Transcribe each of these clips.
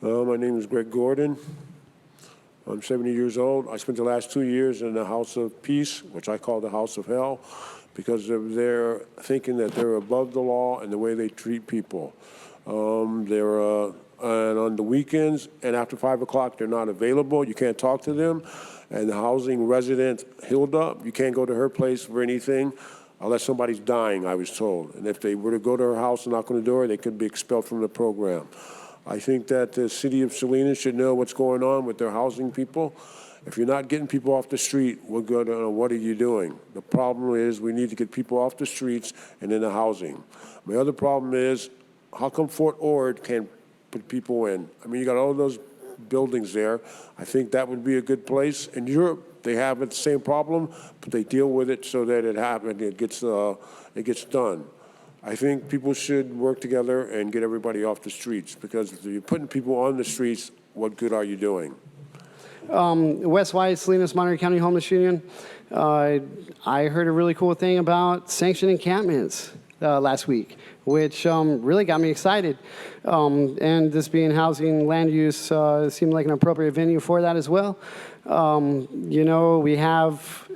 My name is Greg Gordon. I'm 70 years old. I spent the last 2 years in the House of Peace, which I call the House of Hell, because of their thinking that they're above the law and the way they treat people. And on the weekends and after 5 o'clock, they're not available. You can't talk to them. And the housing resident, Hilda, you can't go to her place for anything unless somebody's dying, I was told. And if they were to go to her house and knock on the door, they could be expelled from the program. I think that the city of Salinas should know what's going on with their housing people. If you're not getting people off the street, we're good on what are you doing? The problem is we need to get people off the streets and into housing. My other problem is, how come Fort Ord can't put people in? I mean, you got all those buildings there. I think that would be a good place. In Europe, they have the same problem, but they deal with it so that it gets done. I think people should work together and get everybody off the streets, because if you're putting people on the streets, what good are you doing? Wes White, Salinas, Monterey County Homeless Union. I heard a really cool thing about sanctioned encampments last week, which really got me excited. And this being housing land use seemed like an appropriate venue for that as well. You know, we have,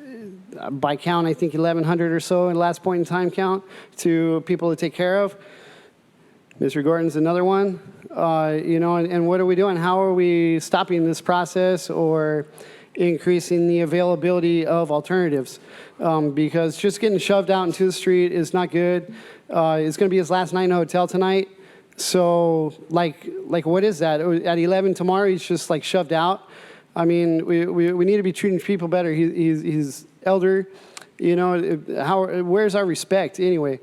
by count, I think 1,100 or so in the last point in time count to people to take care of. Mr. Gordon's another one. You know, and what are we doing? How are we stopping this process or increasing the availability of alternatives? Because just getting shoved out into the street is not good. It's going to be his last night in a hotel tonight. So, like, what is that? At 11 tomorrow, he's just like shoved out. I mean, we need to be treating people better. He's elder. You know, where's our respect anyway?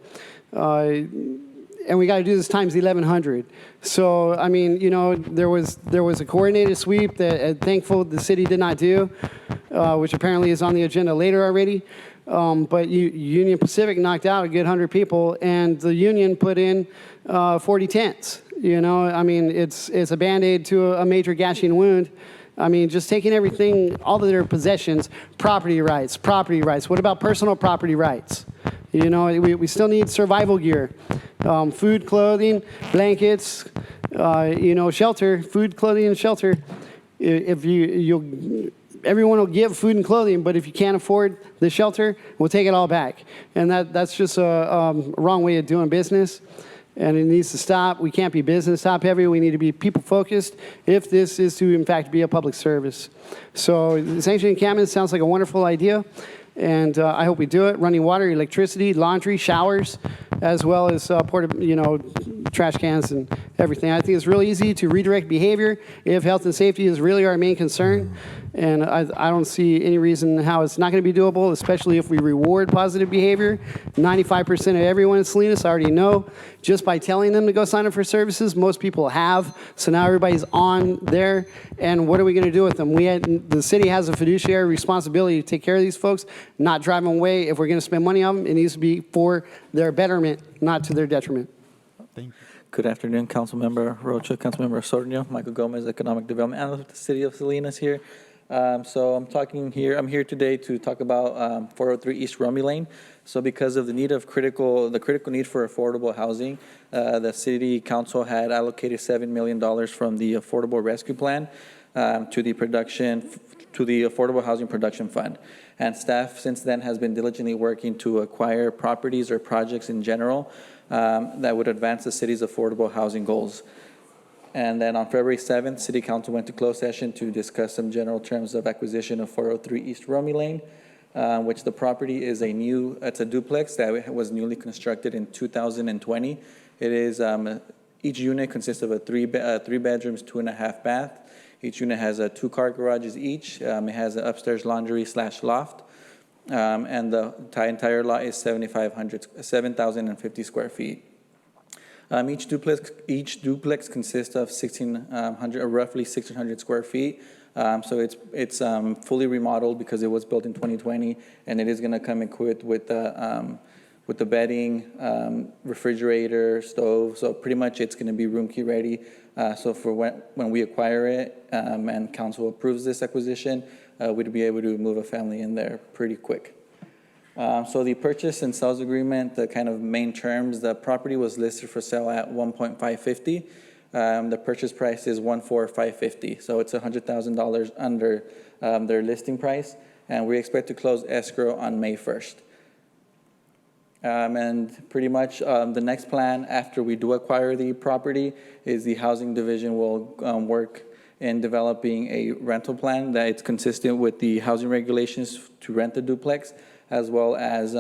And we got to do this times 1,100. So, I mean, you know, there was a coordinated sweep that, thankful, the city did not do, which apparently is on the agenda later already. But Union Pacific knocked out a good 100 people, and the union put in 40 tents. You know, I mean, it's a Band-Aid to a major gashing wound. I mean, just taking everything, all of their possessions, property rights. What about personal property rights? You know, we still need survival gear, food, clothing, blankets, you know, shelter, food, clothing, and shelter. If everyone will give food and clothing, but if you can't afford the shelter, we'll take it all back. And that's just a wrong way of doing business. And it needs to stop. We can't be business top heavy. We need to be people focused if this is to, in fact, be a public service. So sanctioned encampment sounds like a wonderful idea. And I hope we do it. Running water, electricity, laundry, showers, as well as trash cans and everything. I think it's really easy to redirect behavior if health and safety is really our main concern. And I don't see any reason how it's not going to be doable, especially if we reward positive behavior. 95% of everyone in Salinas already know. Just by telling them to go sign up for services, most people have. So now everybody's on there. And what are we going to do with them? The city has a fiduciary responsibility to take care of these folks, not drive them away. If we're going to spend money on them, it needs to be for their betterment, not to their detriment. Thank you. Good afternoon, Councilmember Rocha, Councilmember Osornio, Michael Gomez, Economic Development Analyst with the City of Salinas here. So I'm here today to talk about 403 East Romie Lane. So because of the critical need for affordable housing, the City Council had allocated $7 million from the Affordable Rescue Plan to the Affordable Housing Production Fund. And staff since then has been diligently working to acquire properties or projects in general that would advance the city's affordable housing goals. And then on February 7th, City Council went to closed session to discuss some general terms of acquisition of 403 East Romie Lane, which the property is it's a duplex that was newly constructed in 2020. It is, each unit consists of three bedrooms, 2.5 bath. Each unit has 2 car garages each. It has an upstairs laundry / loft. And the entire lot is 7,050 square feet. Each duplex consists of roughly 1,600 square feet. So it's fully remodeled because it was built in 2020, and it is going to come equipped with the bedding, refrigerator, stove. So pretty much it's going to be room key ready. So for when we acquire it and council approves this acquisition, we'd be able to move a family in there pretty quick. So the purchase and sales agreement, the kind of main terms, the property was listed for sale at $1.550. The purchase price is $14550, so it's $100,000 under their listing price, and we expect to close escrow on May 1st. And pretty much the next plan after we do acquire the property is the housing division will work in developing a rental plan that it's consistent with the housing regulations to rent the duplex, as well as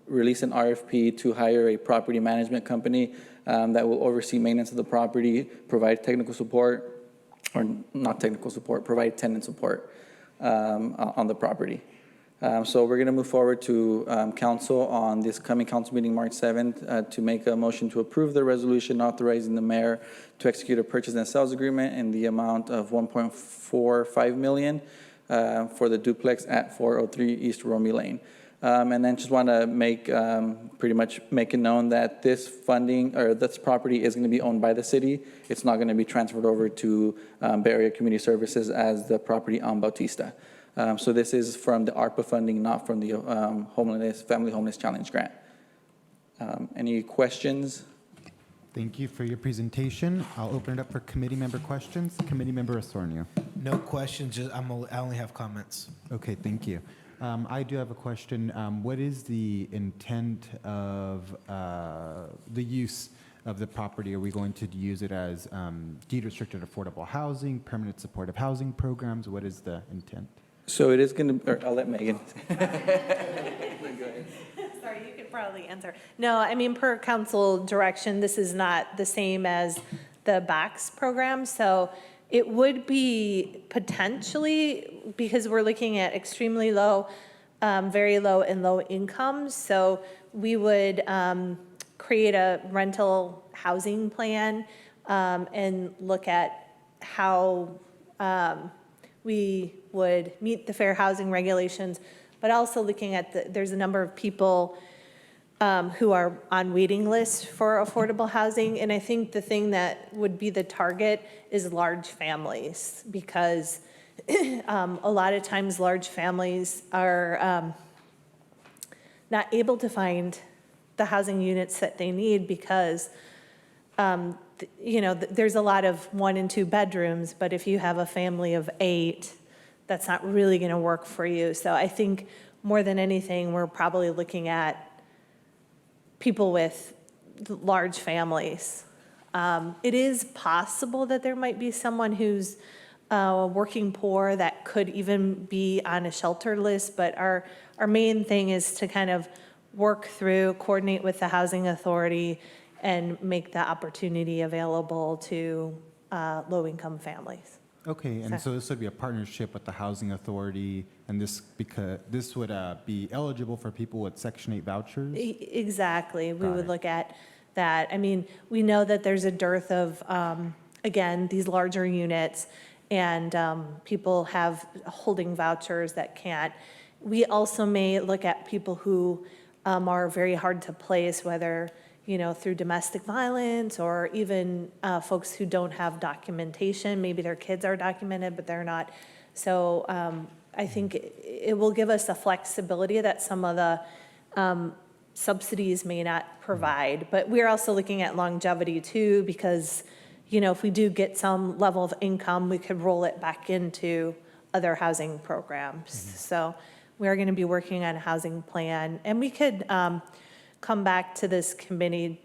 release an RFP to hire a property management company that will oversee maintenance of the property, provide technical support, or not technical support, provide tenant support on the property. So we're going to move forward to council on this coming council meeting, March 7th, to make a motion to approve the resolution authorizing the mayor to execute a purchase and sales agreement in the amount of $1.45 million for the duplex at 403 East Romie Lane. And then just want to make pretty much make it known that this funding or this property is going to be owned by the city. It's not going to be transferred over to Bay Area Community Services as the property on Bautista. So this is from the ARPA funding, not from the Family Homeless Challenge Grant. Any questions? Thank you for your presentation. I'll open it up for committee member questions. Committee member Osornio. No questions, just I only have comments. Okay, thank you. I do have a question. What is the intent of the use of the property? Are we going to use it as deed-restricted affordable housing, permanent supportive housing programs? What is the intent? So it is going to, I'll let Megan. Sorry, you could probably answer. No, I mean, per council direction, this is not the same as the BACS program. So it would be potentially, because we're looking at extremely low, very low and low incomes. So we would create a rental housing plan and look at how we would meet the fair housing regulations, but also looking at there's a number of people who are on waiting lists for affordable housing. And I think the thing that would be the target is large families, because a lot of times large families are not able to find the housing units that they need because there's a lot of 1 and 2 bedrooms, but if you have a family of 8, that's not really going to work for you. So I think more than anything, we're probably looking at people with large families. It is possible that there might be someone who's working poor that could even be on a shelter list, but our main thing is to kind of work through, coordinate with the housing authority, and make the opportunity available to low-income families. Okay, and so this would be a partnership with the housing authority, and this would be eligible for people with Section 8 vouchers? Exactly. We would it. look at that. I mean, we know that there's a dearth of, again, these larger units, and people have holding vouchers that can't. We also may look at people who are very hard to place, whether through domestic violence or even folks who don't have documentation. Maybe their kids are documented, but they're not. So I think it will give us a flexibility that some of the subsidies may not provide. But we're also looking at longevity too, because if we do get some level of income, we could roll it back into other housing programs. So we're going to be working on a housing plan, and we could come back to this committee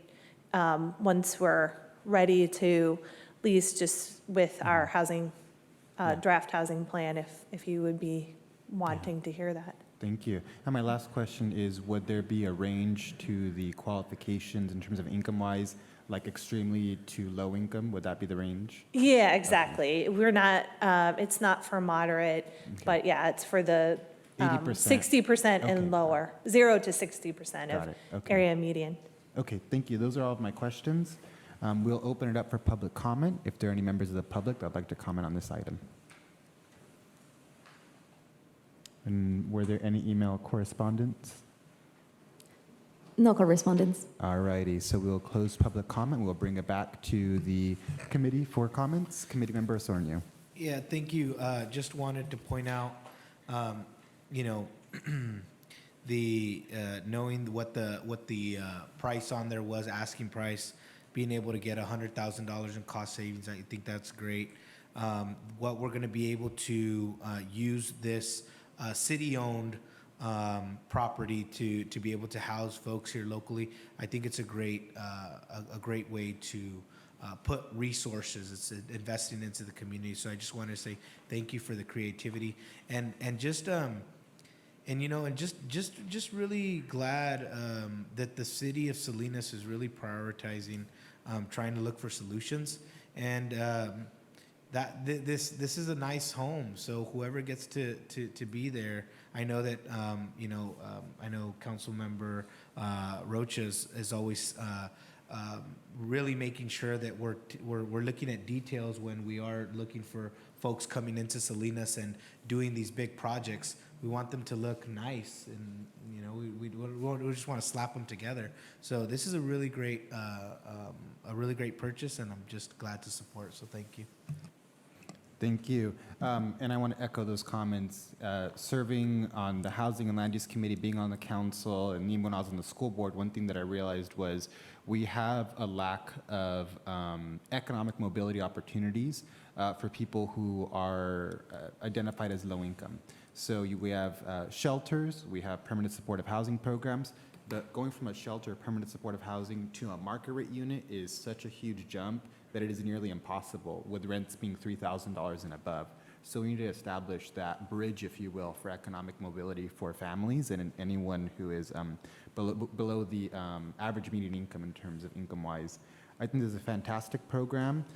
once we're ready to lease just with our housing, draft housing plan, if you would be wanting to hear that. Thank you. And my last question is, would there be a range to the qualifications in terms of income-wise, like extremely to low income? Would that be the range? Yeah, exactly. We're not, it's not for moderate, but yeah, it's for the 60% and Okay. lower, 0 to 60% Got of it. Okay. area median. Okay, thank you. Those are all of my questions. We'll open it up for public comment. If there are any members of the public that would like to comment on this item. And were there any email correspondence? No correspondence. All righty, so we'll close public comment. We'll bring it back to the committee for comments. Committee member Osornio. Yeah, thank you. Just wanted to point out, the knowing what the price on there was, asking price, being able to get $100,000 in cost savings. I think that's great. What we're going to be able to use this city-owned property to be able to house folks here locally. I think it's a great way to put resources. It's investing into the community. So I just want to say thank you for the creativity and just really glad that the city of Salinas is really prioritizing trying to look for solutions, and this is a nice home. So whoever gets to be there, I know that I know Councilmember Rocha is always really making sure that we're looking at details when we are looking for folks coming into Salinas and doing these big projects. We want them to look nice, and we just want to slap them together. So this is a really great purchase, and I'm just glad to support. So thank you. Thank you. And I want to echo those comments. Serving on the Housing and Land Use Committee, being on the council, and even when I was on the school board, one thing that I realized was we have a lack of economic mobility opportunities for people who are identified as low income. So we have shelters, we have permanent supportive housing programs. Going from a shelter, permanent supportive housing, to a market rate unit is such a huge jump that it is nearly impossible, with rents being $3,000 and above. So we need to establish that bridge, if you will, for economic mobility for families and anyone who is below the average median income in terms of income-wise. I think this is a fantastic program.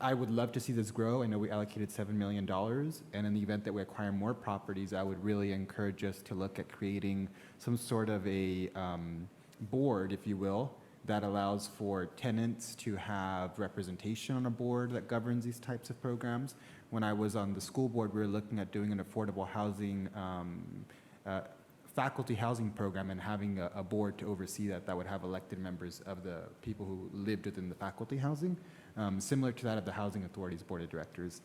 I would love to see this grow. I know we allocated $7 million, and in the event that we acquire more properties, I would really encourage us to look at creating some sort of a board, if you will, that allows for tenants to have representation on a board that governs these types of programs. When I was on the school board, we were looking at doing an affordable housing, faculty housing program, and having a board to oversee that would have elected members of the people who lived within the faculty housing, similar to that of the Housing Authority's Board of Directors.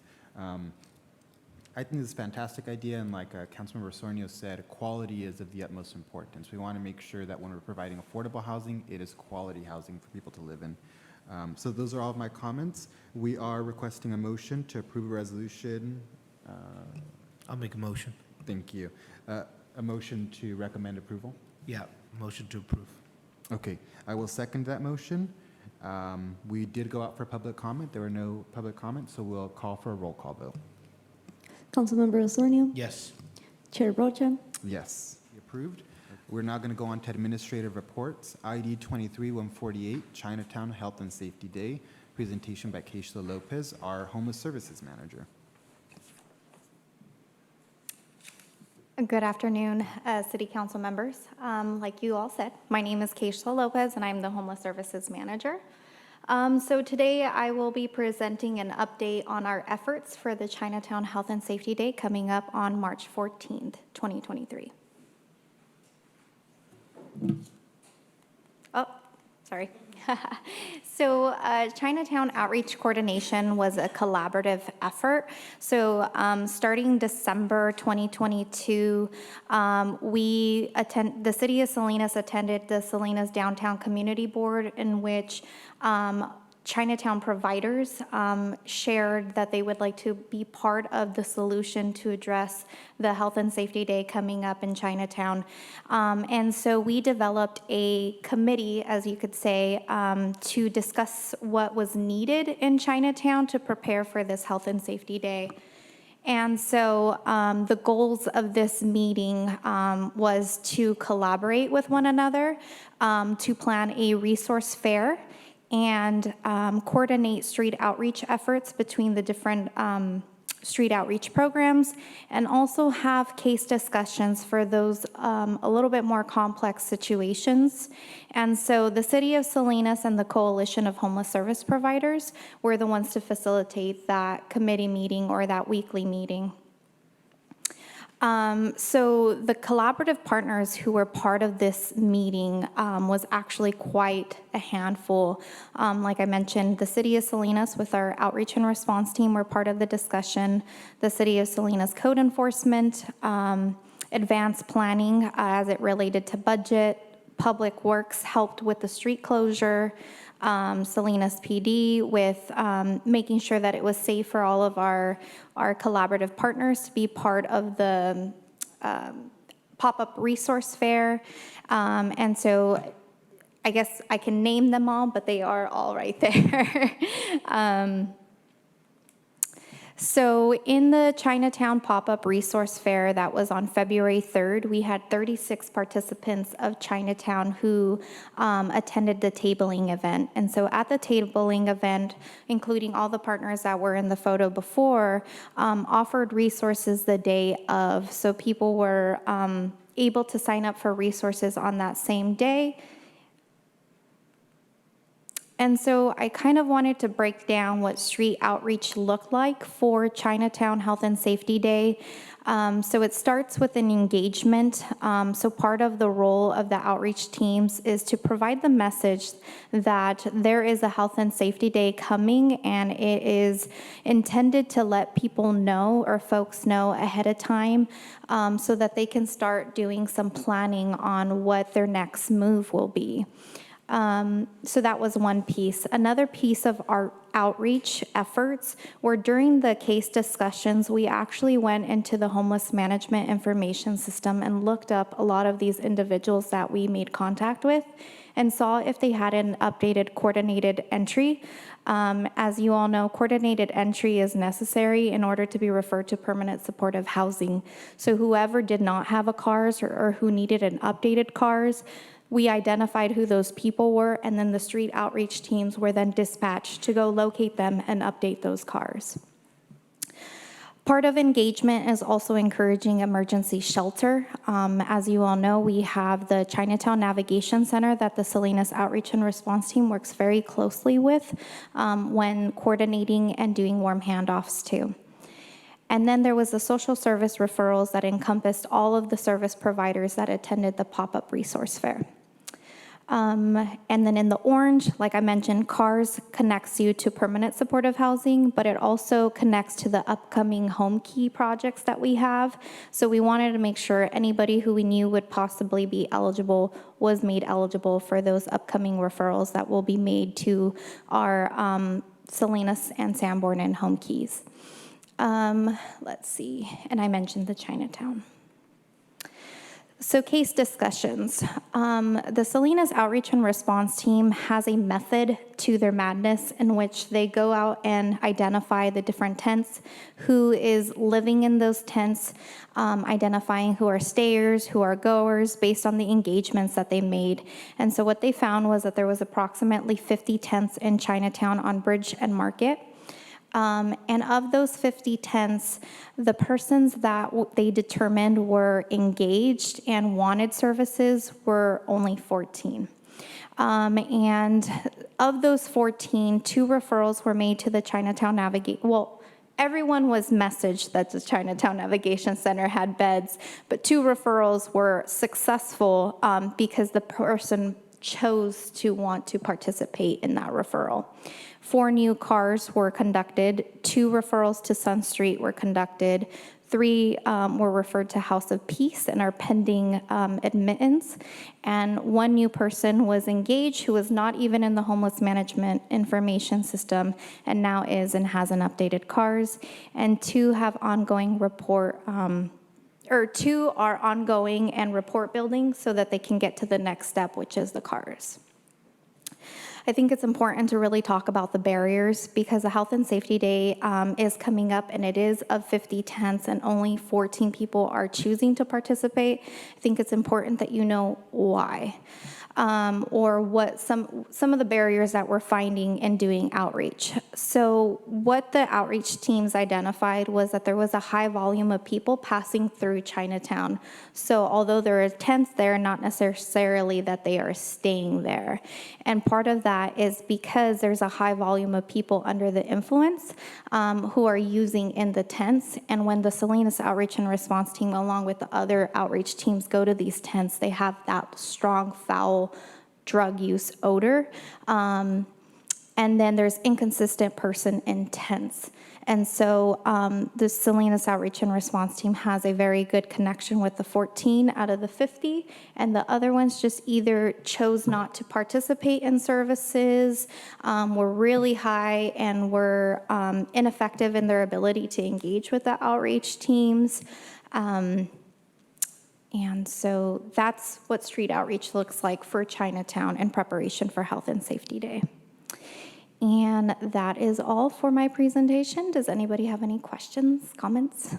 I think this is a fantastic idea, and like Councilmember Sornio said, quality is of the utmost importance. We want to make sure that when we're providing affordable housing, it is quality housing for people to live in. So those are all of my comments. We are requesting a motion to approve a resolution. I'll make a motion. Thank you. A motion to recommend approval? Yeah, motion to approve. Okay, I will second that motion. We did go out for public comment. There were no public comments, so we'll call for a roll call vote. Councilmember Osornio? Yes. Chair Rocha? Yes, approved. We're now going to go on to administrative reports. ID 23-148, Chinatown Health and Safety Day, presentation by Keishla Lopez, our Homeless Services Manager. Good afternoon, City Council members. Like you all said, my name is Keishla Lopez, and I'm the Homeless Services Manager. So today I will be presenting an update on our efforts for the Chinatown Health and Safety Day coming up on March 14th, 2023. Oh, sorry. So Chinatown Outreach Coordination was a collaborative effort. So starting December 2022, the City of Salinas attended the Salinas Downtown Community Board, in which Chinatown providers shared that they would like to be part of the solution to address the Health and Safety Day coming up in Chinatown. And so we developed a committee, as you could say, to discuss what was needed in Chinatown to prepare for this Health and Safety Day. And so the goals of this meeting was to collaborate with one another, to plan a resource fair, and coordinate street outreach efforts between the different street outreach programs, and also have case discussions for those a little bit more complex situations. And so the City of Salinas and the Coalition of Homeless Service Providers were the ones to facilitate that committee meeting or that weekly meeting. So the collaborative partners who were part of this meeting was actually quite a handful. Like I mentioned, the City of Salinas with our outreach and response team were part of the discussion. The City of Salinas Code Enforcement, advanced planning as it related to budget, Public Works helped with the street closure, Salinas PD with making sure that it was safe for all of our collaborative partners to be part of the pop-up resource fair. And so I guess I can name them all, but they are all right there. So in the Chinatown Pop-Up Resource Fair that was on February 3rd, we had 36 participants of Chinatown who attended the tabling event. And so at the tabling event, including all the partners that were in the photo before, offered resources the day of. So people were able to sign up for resources on that same day. And so I kind of wanted to break down what street outreach looked like for Chinatown Health and Safety Day. So it starts with an engagement. So part of the role of the outreach teams is to provide the message that there is a Health and Safety Day coming, and it is intended to let people know, or folks know ahead of time, so that they can start doing some planning on what their next move will be. So that was one piece. Another piece of our outreach efforts were during the case discussions, we actually went into the homeless management information system and looked up a lot of these individuals that we made contact with and saw if they had an updated coordinated entry. As you all know, coordinated entry is necessary in order to be referred to permanent supportive housing. So whoever did not have a CARS or who needed an updated CARS, we identified who those people were, and then the street outreach teams were then dispatched to go locate them and update those cars. Part of engagement is also encouraging emergency shelter. As you all know, we have the Chinatown Navigation Center that the Salinas Outreach and Response Team works very closely with when coordinating and doing warm handoffs too. And then there was the social service referrals that encompassed all of the service providers that attended the pop-up resource fair. And then in the orange, like I mentioned, CARS connects you to permanent supportive housing, but it also connects to the upcoming home key projects that we have. So we wanted to make sure anybody who we knew would possibly be eligible was made eligible for those upcoming referrals that will be made to our Salinas and Sanborn and home keys. Let's see, and I mentioned the Chinatown. So case discussions. The Salinas Outreach and Response Team has a method to their madness in which they go out and identify the different tents, who is living in those tents, identifying who are stayers, who are goers, based on the engagements that they made. And so what they found was that there was approximately 50 tents in Chinatown on Bridge and Market. And of those 50 tents, the persons that they determined were engaged and wanted services were only 14. And of those 14, 2 referrals were made to the Chinatown Navigation. Well, everyone was messaged that the Chinatown Navigation Center had beds, but 2 referrals were successful because the person chose to want to participate in that referral. 4 new cars were conducted, 2 referrals to Sun Street were conducted, 3 were referred to House of Peace and are pending admittance, and 1 new person was engaged who was not even in the homeless management information system and now is and has an updated CARS, and 2 have ongoing report, or 2 are ongoing and report building so that they can get to the next step, which is the CARS. I think it's important to really talk about the barriers because the Health and Safety Day is coming up, and it is of 50 tents and only 14 people are choosing to participate. I think it's important that you know why. Or what some of the barriers that we're finding in doing outreach. So what the outreach teams identified was that there was a high volume of people passing through Chinatown. So although there are tents there, not necessarily that they are staying there. And part of that is because there's a high volume of people under the influence who are using in the tents. And when the Salinas Outreach and Response Team, along with the other outreach teams, go to these tents, they have that strong, foul drug use odor. And then there's inconsistent person intents. And so the Salinas Outreach and Response Team has a very good connection with the 14 out of the 50, and the other ones just either chose not to participate in services, were really high, and were ineffective in their ability to engage with the outreach teams. And so that's what street outreach looks like for Chinatown in preparation for Health and Safety Day. And that is all for my presentation. Does anybody have any questions, comments?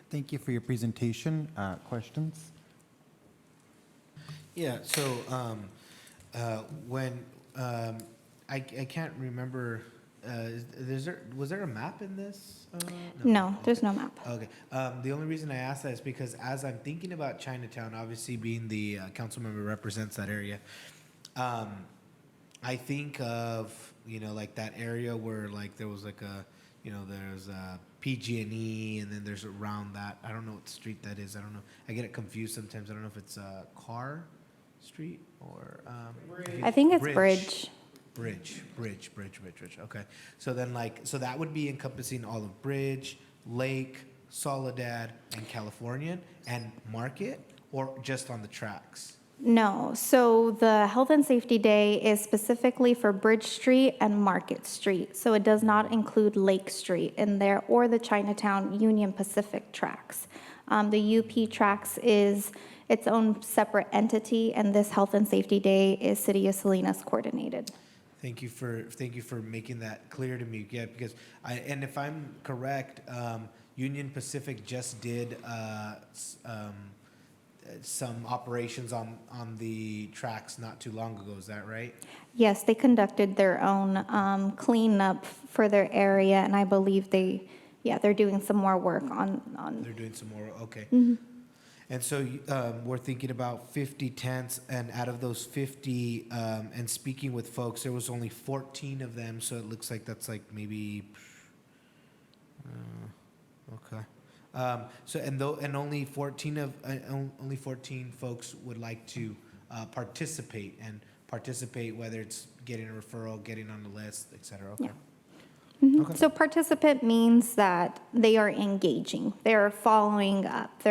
Thank you for your presentation. Questions? Yeah, so when I can't remember, was there a map in this? No, there's no map. Okay. The only reason I ask that is because as I'm thinking about Chinatown, obviously being the council member represents that area, I think of, like that area where like there was like a, there's a PG&E and then there's around that. I don't know what street that is. I don't know. I get it confused sometimes. I don't know if it's Carr Street or. I think it's Bridge. Bridge. Okay. So then so that would be encompassing all of Bridge, Lake, Soledad, and Californian and Market, or just on the tracks? No, so the Health and Safety Day is specifically for Bridge Street and Market Street. So it does not include Lake Street in there or the Chinatown Union Pacific tracks. The UP tracks is its own separate entity, and this Health and Safety Day is City of Salinas coordinated. Thank you for making that clear to me. Yeah, because and if I'm correct, Union Pacific just did some operations on the tracks not too long ago. Is that right? Yes, they conducted their own cleanup for their area, and I believe they're doing some more work on. They're doing some more. Okay. Mm-hmm. And so we're thinking about 50 tents, and out of those 50, and speaking with folks, there was only 14 of them. So it looks like that's like maybe. Okay. So and only 14 folks would like to participate, whether it's getting a referral, getting on the list, et cetera. Okay. Yeah. Mm-hmm. Okay. So participant means that they are engaging, they're following up,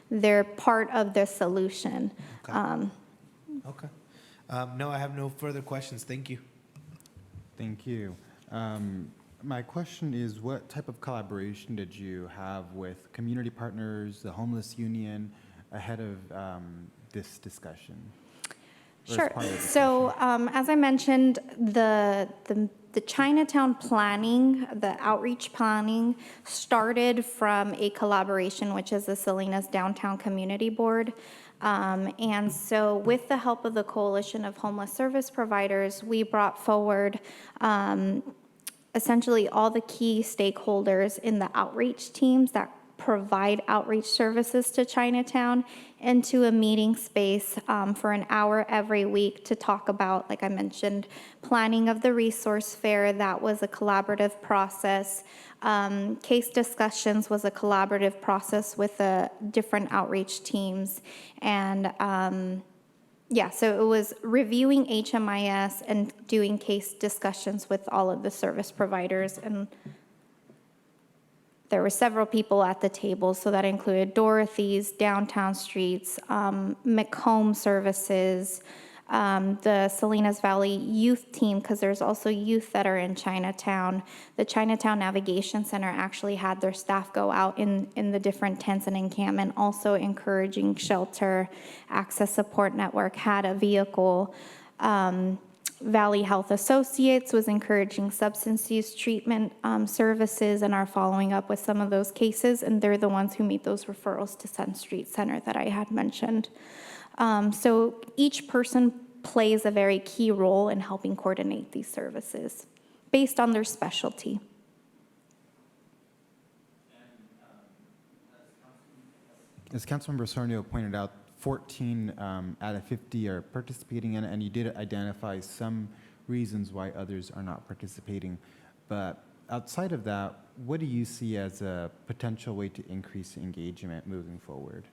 they're part of the solution. Okay. Okay. No, I have no further questions. Thank you. Thank you. My question is, what type of collaboration did you have with community partners, the homeless union, ahead of this discussion? Or as Sure. part of the So as I mentioned, the Chinatown planning, the outreach planning started from a collaboration, which is the Salinas Downtown Community Board. And so with the help of the Coalition of Homeless Service Providers, we brought forward essentially all the key stakeholders in the outreach teams that provide outreach services to Chinatown into a meeting space for an hour every week to talk about, like I mentioned, planning of the resource fair. That was a collaborative process. Case discussions was a collaborative process with the different outreach teams. And so it was reviewing HMIS and doing case discussions with all of the service providers. And there were several people at the table, so that included Dorothy's, Downtown Streets, McComb Services, the Salinas Valley Youth Team, because there's also youth that are in Chinatown. The Chinatown Navigation Center actually had their staff go out in the different tents and encampment, also encouraging shelter. Access Support Network had a vehicle. Valley Health Associates was encouraging substance use treatment services and are following up with some of those cases, and they're the ones who made those referrals to Sun Street Center that I had mentioned. So each person plays a very key role in helping coordinate these services based on their specialty. As Councilmember Sornio pointed out, 14 out of 50 are participating in it, and you did identify some reasons why others are not participating. But outside of that, what do you see as a potential way to increase engagement moving forward?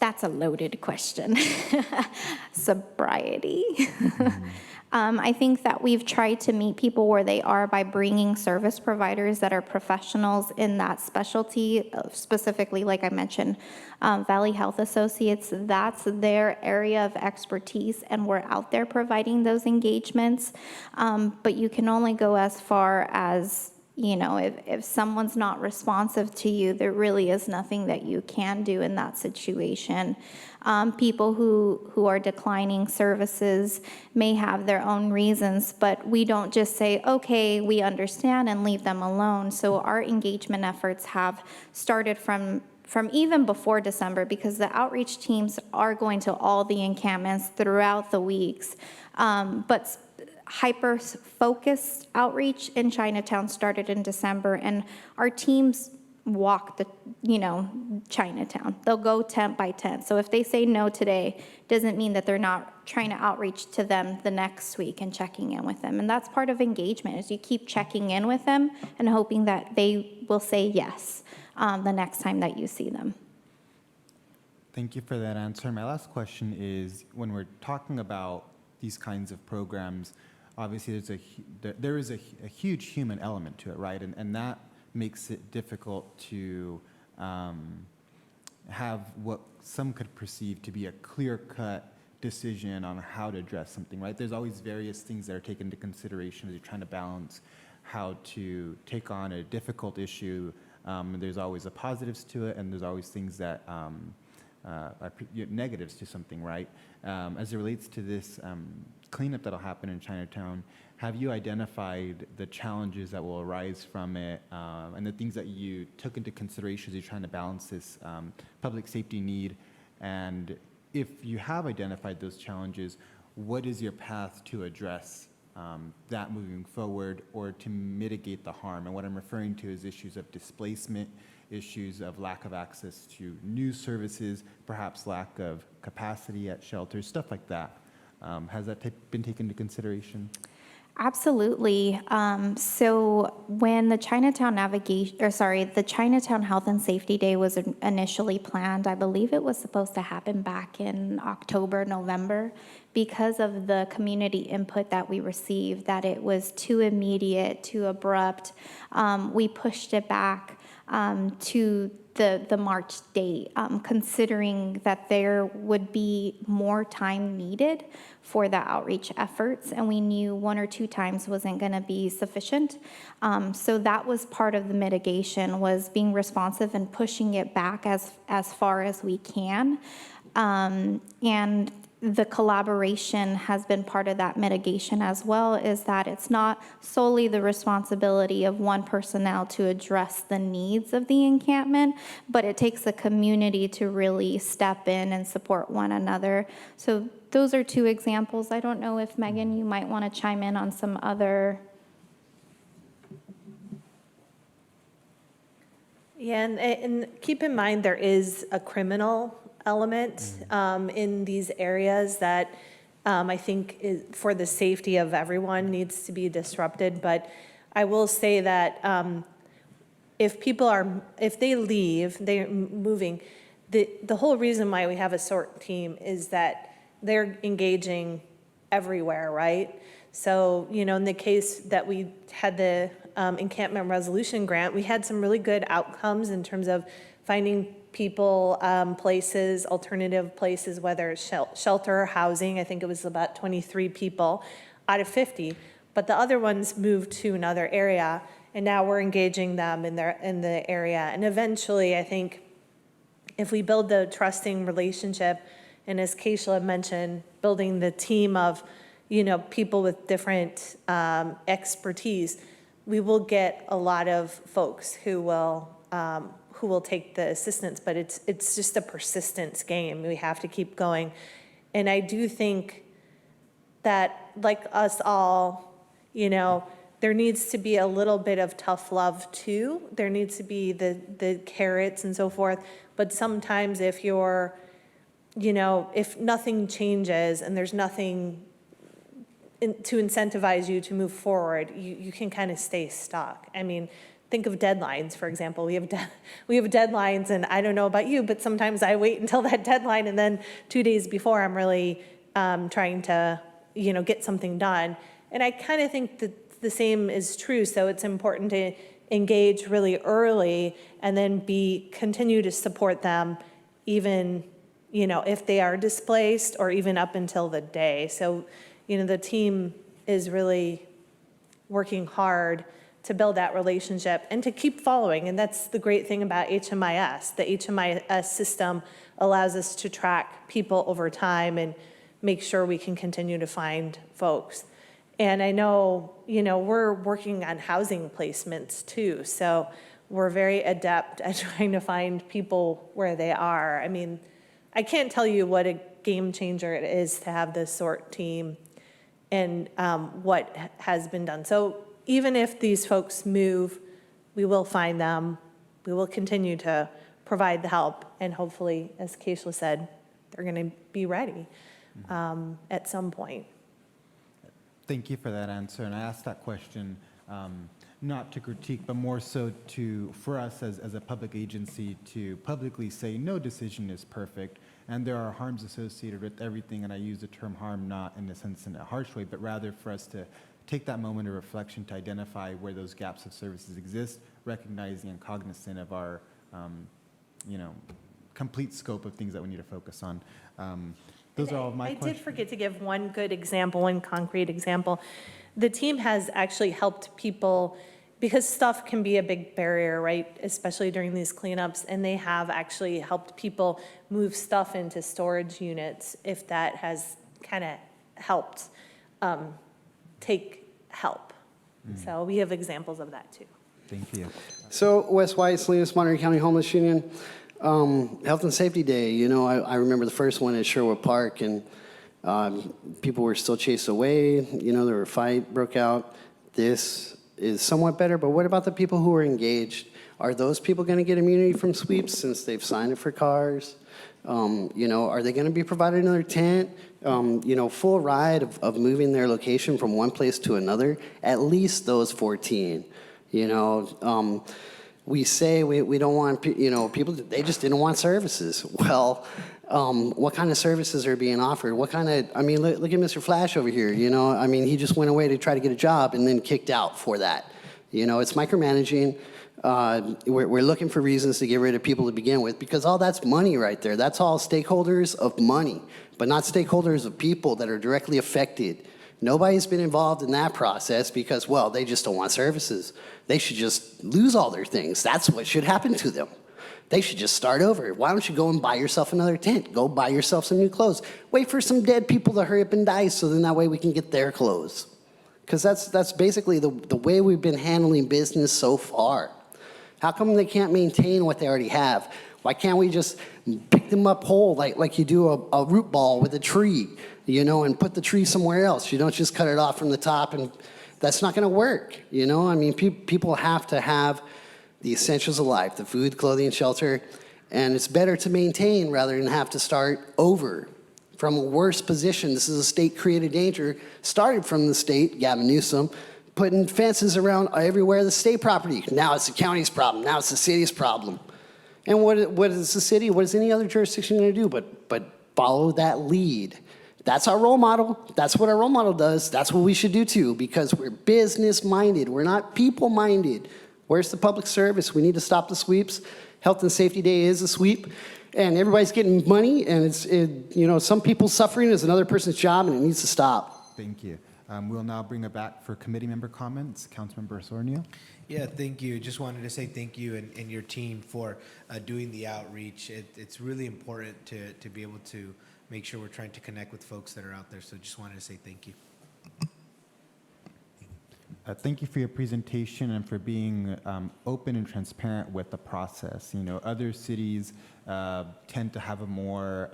That's a loaded question. Sobriety. I think that we've tried to meet people where they are by bringing service providers that are professionals in that specialty, specifically, like I mentioned, Valley Health Associates. That's their area of expertise, and we're out there providing those engagements. But you can only go as far as, you know, if someone's not responsive to you, there really is nothing that you can do in that situation. People who are declining services may have their own reasons, but we don't just say, okay, we understand, and leave them alone. So our engagement efforts have started from even before December, because the outreach teams are going to all the encampments throughout the weeks. But hyper-focused outreach in Chinatown started in December, and our teams walk the, Chinatown. They'll go tent by tent. So if they say no today, doesn't mean that they're not trying to outreach to them the next week and checking in with them. And that's part of engagement, is you keep checking in with them and hoping that they will say yes the next time that you see them. Thank you for that answer. My last question is, when we're talking about these kinds of programs, obviously there is a huge human element to it, right? And that makes it difficult to have what some could perceive to be a clear-cut decision on how to address something, right? There's always various things that are taken into consideration as you're trying to balance how to take on a difficult issue. There's always positives to it, and there's always things that negatives to something, right? As it relates to this cleanup that'll happen in Chinatown, have you identified the challenges that will arise from it, and the things that you took into consideration as you're trying to balance this public safety need? And if you have identified those challenges, what is your path to address that moving forward, or to mitigate the harm? And what I'm referring to is issues of displacement, issues of lack of access to news services, perhaps lack of capacity at shelters, stuff like that. Has that been taken into consideration? Absolutely. So when the Chinatown the Chinatown Health and Safety Day was initially planned, I believe it was supposed to happen back in October, November. Because of the community input that we received, that it was too immediate, too abrupt, we pushed it back to the March date, considering that there would be more time needed for the outreach efforts, and we knew 1 or 2 times wasn't going to be sufficient. So that was part of the mitigation, was being responsive and pushing it back as far as we can. And the collaboration has been part of that mitigation as well, is that it's not solely the responsibility of one personnel to address the needs of the encampment, but it takes the community to really step in and support one another. So those are 2 examples. I don't know if, Megan, you might want to chime in on some other. Yeah, and keep in mind, there is a criminal element in these areas that I think for the safety of everyone needs to be disrupted. But I will say that if they leave, they're moving, the whole reason why we have a SORT team is that they're engaging everywhere, right? So, in the case that we had the encampment resolution grant, we had some really good outcomes in terms of finding people, places, alternative places, whether it's shelter or housing. I think it was about 23 people out of 50, but the other ones moved to another area, and now we're engaging them in the area. And eventually, I think if we build the trusting relationship, and as Keisha mentioned, building the team of, people with different expertise, we will get a lot of folks who will take the assistance, but it's just a persistence game. We have to keep going. And I do think that, like us all, there needs to be a little bit of tough love too. There needs to be the carrots and so forth. But sometimes if if nothing changes and there's nothing to incentivize you to move forward, you can kind of stay stuck. I mean, think of deadlines, for example. We have deadlines, and I don't know about you, but sometimes I wait until that deadline, and then 2 days before, I'm really trying to, get something done. And I kind of think that the same is true. So it's important to engage really early, and then continue to support them, even if they are displaced, or even up until the day. So the team is really working hard to build that relationship and to keep following. And that's the great thing about HMIS. The HMIS system allows us to track people over time and make sure we can continue to find folks. And I know, we're working on housing placements too. So we're very adept at trying to find people where they are. I mean, I can't tell you what a game changer it is to have this sort team and what has been done. So even if these folks move, we will find them. We will continue to provide the help. And hopefully, as Keishla said, they're going to be ready at some point. Thank you for that answer. And I asked that question not to critique, but more so for us as a public agency to publicly say no decision is perfect, and there are harms associated with everything. And I use the term harm not in a sense in a harsh way, but rather for us to take that moment of reflection to identify where those gaps of services exist, recognizing and cognizant of our, complete scope of things that we need to focus on. Those are all of my questions. I did forget to give one good example, one concrete example. The team has actually helped people, because stuff can be a big barrier, right? Especially during these cleanups, and they have actually helped people move stuff into storage units, if that has kind of helped take help. So we have examples of that too. Thank you. So West White, Salinas, Monterey County Homeless Union, Health and Safety Day. I remember the first one at Sherwood Park, and people were still chased away. There were a fight broke out. This is somewhat better, but what about the people who are engaged? Are those people going to get immunity from sweeps since they've signed it for cars? Are they going to be provided another tent? Full ride of moving their location from one place to another? At least those 14. We say we don't want, people, they just didn't want services. Well, what kind of services are being offered? What kind of, look at Mr. Flash over here, he just went away to try to get a job and then kicked out for that. It's micromanaging. We're looking for reasons to get rid of people to begin with, because all that's money right there. That's all stakeholders of money, but not stakeholders of people that are directly affected. Nobody's been involved in that process because, well, they just don't want services. They should just lose all their things. That's what should happen to them. They should just start over. Why don't you go and buy yourself another tent? Go buy yourself some new clothes. Wait for some dead people to hurry up and die, so then that way we can get their clothes. Because that's basically the way we've been handling business so far. How come they can't maintain what they already have? Why can't we just pick them up whole like you do a root ball with a tree, and put the tree somewhere else? You don't just cut it off from the top, and that's not going to work. People have to have the essentials of life, the food, clothing, shelter, and it's better to maintain rather than have to start over from a worse position. This is a state-created danger, started from the state, Gavin Newsom, putting fences around everywhere the state property. Now it's the county's problem. Now it's the city's problem. And what is the city, what is any other jurisdiction going to do but follow that lead? That's our role model. That's what our role model does. That's what we should do too, because we're business-minded. We're not people-minded. Where's the public service? We need to stop the sweeps. Health and Safety Day is a sweep, and everybody's getting money, and some people's suffering is another person's job, and it needs to stop. Thank you. We'll now bring it back for committee member comments. Councilmember Osornio. Yeah, thank you. Just wanted to say thank you and your team for doing the outreach. It's really important to be able to make sure we're trying to connect with folks that are out there. So just wanted to say thank you. Thank you for your presentation and for being open and transparent with the process. Other cities tend to have a more,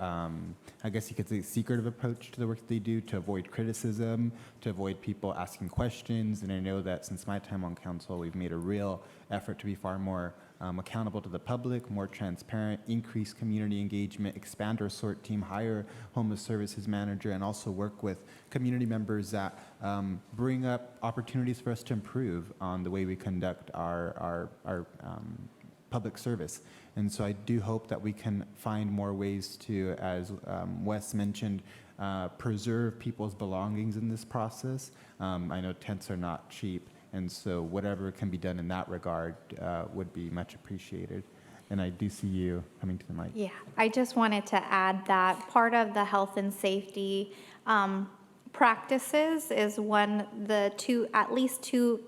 I guess you could say, secretive approach to the work that they do to avoid criticism, to avoid people asking questions. And I know that since my time on council, we've made a real effort to be far more accountable to the public, more transparent, increase community engagement, expand our sort team, hire homeless services manager, and also work with community members that bring up opportunities for us to improve on the way we conduct our public service. And so I do hope that we can find more ways to, as Wes mentioned, preserve people's belongings in this process. I know tents are not cheap, and so whatever can be done in that regard would be much appreciated. And I do see you coming to the mic. Yeah, I just wanted to add that part of the health and safety practices is at least 2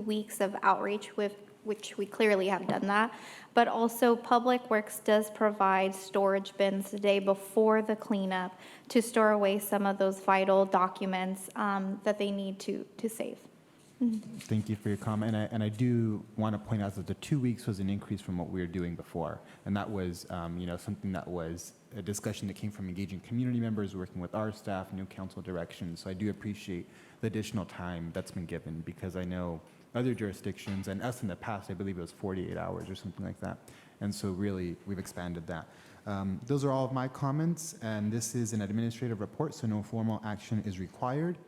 weeks of outreach, with which we clearly have done that. But also Public Works does provide storage bins the day before the cleanup to store away some of those vital documents that they need to save. Thank you for your comment. And I do want to point out that the 2 weeks was an increase from what we were doing before. And that was, something that was a discussion that came from engaging community members, working with our staff, new council direction. So I do appreciate the additional time that's been given, because I know other jurisdictions, and us in the past, I believe it was 48 hours or something like that. And so really, we've expanded that. Those are all of my comments, and this is an administrative report, so no formal action is required.